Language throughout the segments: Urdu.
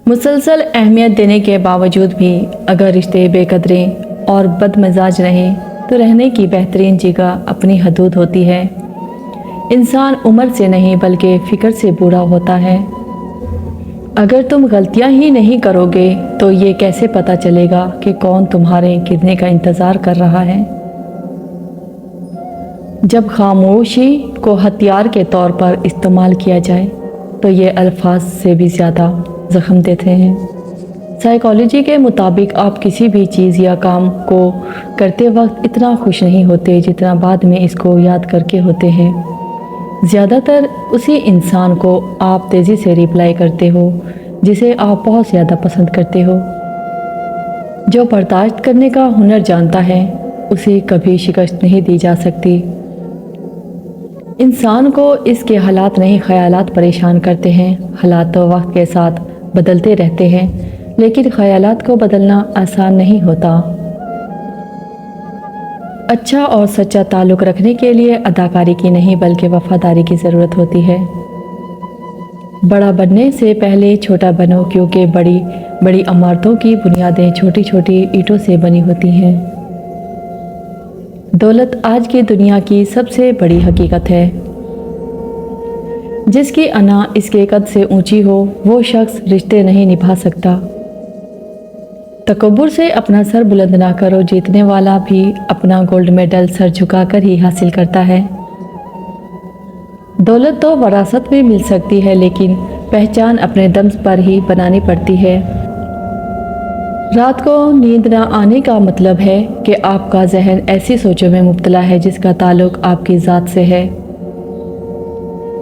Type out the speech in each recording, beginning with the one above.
مسلسل اہمیت دینے کے باوجود بھی اگر رشتے بے قدریں اور بد مزاج رہیں تو رہنے کی بہترین جگہ اپنی حدود ہوتی ہے۔ انسان عمر سے نہیں بلکہ فکر سے بوڑھا ہوتا ہے۔ اگر تم غلطیاں ہی نہیں کرو گے تو یہ کیسے پتہ چلے گا کہ کون تمہارے گرنے کا انتظار کر رہا ہے؟ جب خاموشی کو ہتھیار کے طور پر استعمال کیا جائے تو یہ الفاظ سے بھی زیادہ زخم دیتے ہیں۔ سائیکالوجی کے مطابق آپ کسی بھی چیز یا کام کو کرتے وقت اتنا خوش نہیں ہوتے جتنا بعد میں اس کو یاد کر کے ہوتے ہیں۔ زیادہ تر اسی انسان کو آپ تیزی سے ریپلائی کرتے ہو جسے آپ بہت زیادہ پسند کرتے ہو۔ جو برداشت کرنے کا ہنر جانتا ہے اسے کبھی شکست نہیں دی جا سکتی۔ انسان کو اس کے حالات نہیں خیالات پریشان کرتے ہیں۔ حالات تو وقت کے ساتھ بدلتے رہتے ہیں لیکن خیالات کو بدلنا آسان نہیں ہوتا۔ اچھا اور سچا تعلق رکھنے کے لیے اداکاری کی نہیں بلکہ وفاداری کی ضرورت ہوتی ہے۔ بڑا بننے سے پہلے چھوٹا بنو، کیونکہ بڑی بڑی عمارتوں کی بنیادیں چھوٹی چھوٹی اینٹوں سے بنی ہوتی ہیں۔ دولت آج کی دنیا کی سب سے بڑی حقیقت ہے۔ جس کی انا اس کے قد سے اونچی ہو وہ شخص رشتے نہیں نبھا سکتا۔ تکبر سے اپنا سر بلند نہ کرو، جیتنے والا بھی اپنا گولڈ میڈل سر جھکا کر ہی حاصل کرتا ہے۔ دولت تو وراثت میں مل سکتی ہے لیکن پہچان اپنے دم پر ہی بنانی پڑتی ہے۔ رات کو نیند نہ آنے کا مطلب ہے کہ آپ کا ذہن ایسی سوچوں میں مبتلا ہے جس کا تعلق آپ کی ذات سے ہے۔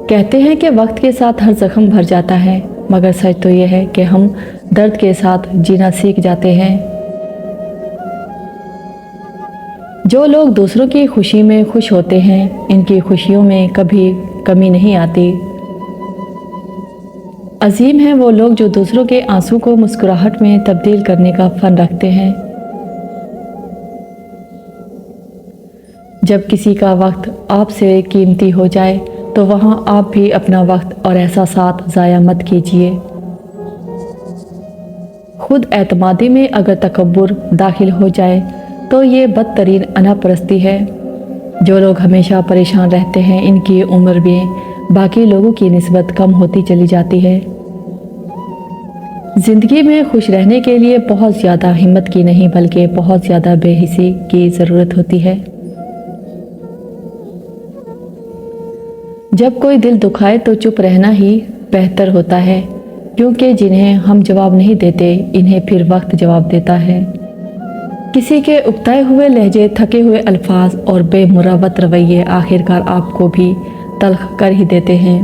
کہتے ہیں کہ وقت کے ساتھ ہر زخم بھر جاتا ہے، مگر سچ تو یہ ہے کہ ہم درد کے ساتھ جینا سیکھ جاتے ہیں۔ جو لوگ دوسروں کی خوشی میں خوش ہوتے ہیں ان کی خوشیوں میں کبھی کمی نہیں آتی۔ عظیم ہیں وہ لوگ جو دوسروں کے آنسو کو مسکراہٹ میں تبدیل کرنے کا فن رکھتے ہیں۔ جب کسی کا وقت آپ سے قیمتی ہو جائے تو وہاں آپ بھی اپنا وقت اور احساسات ضائع مت کیجیے۔ خود اعتمادی میں اگر تکبر داخل ہو جائے تو یہ بدترین انا پرستی ہے۔ جو لوگ ہمیشہ پریشان رہتے ہیں ان کی عمر بھی باقی لوگوں کی نسبت کم ہوتی چلی جاتی ہے۔ زندگی میں خوش رہنے کے لیے بہت زیادہ ہمت کی نہیں بلکہ بہت زیادہ بے حسی کی ضرورت ہوتی ہے۔ جب کوئی دل دکھائے تو چپ رہنا ہی بہتر ہوتا ہے، کیونکہ جنہیں ہم جواب نہیں دیتے انہیں پھر وقت جواب دیتا ہے۔ کسی کے اکتائے ہوئے لہجے، تھکے ہوئے الفاظ اور بے مروت رویے آخرکار آپ کو بھی تلخ کر ہی دیتے ہیں۔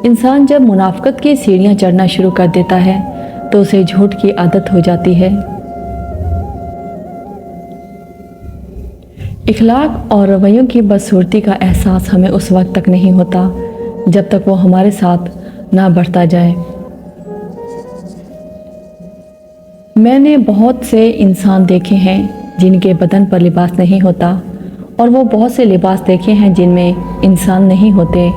انسان جب منافقت کی سیڑھیاں چڑھنا شروع کر دیتا ہے تو اسے جھوٹ کی عادت ہو جاتی ہے۔ اخلاق اور رویوں کی بدصورتی کا احساس ہمیں اس وقت تک نہیں ہوتا جب تک وہ ہمارے ساتھ نہ بڑھتا جائے۔ میں نے بہت سے انسان دیکھے ہیں جن کے بدن پر لباس نہیں ہوتا اور وہ بہت سے لباس دیکھے ہیں جن میں انسان نہیں ہوتے۔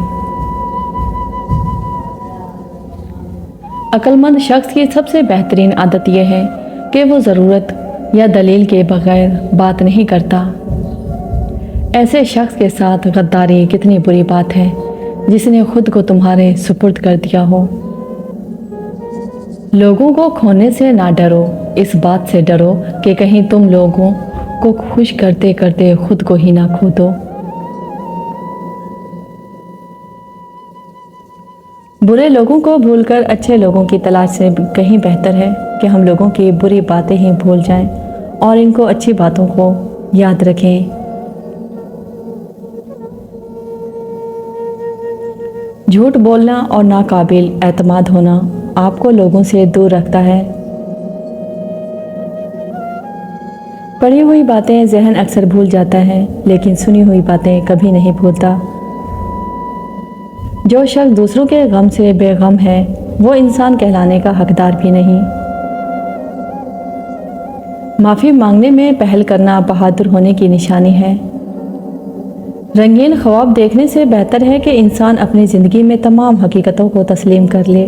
عقل مند شخص کی سب سے بہترین عادت یہ ہے کہ وہ ضرورت یا دلیل کے بغیر بات نہیں کرتا۔ ایسے شخص کے ساتھ غداری کتنی بری بات ہے جس نے خود کو تمہارے سپرد کر دیا ہو۔ لوگوں کو کھونے سے نہ ڈرو، اس بات سے ڈرو کہ کہیں تم لوگوں کو خوش کرتے کرتے خود کو ہی نہ کھو دو۔ برے لوگوں کو بھول کر اچھے لوگوں کی تلاش سے کہیں بہتر ہے کہ ہم لوگوں کی بری باتیں ہی بھول جائیں اور ان کو اچھی باتوں کو یاد رکھیں۔ جھوٹ بولنا اور ناقابل اعتماد ہونا آپ کو لوگوں سے دور رکھتا ہے۔ پڑھی ہوئی باتیں ذہن اکثر بھول جاتا ہے لیکن سنی ہوئی باتیں کبھی نہیں بھولتا۔ جو شخص دوسروں کے غم سے بے غم ہے وہ انسان کہلانے کا حقدار بھی نہیں۔ معافی مانگنے میں پہل کرنا بہادر ہونے کی نشانی ہے۔ رنگین خواب دیکھنے سے بہتر ہے کہ انسان اپنی زندگی میں تمام حقیقتوں کو تسلیم کر لے۔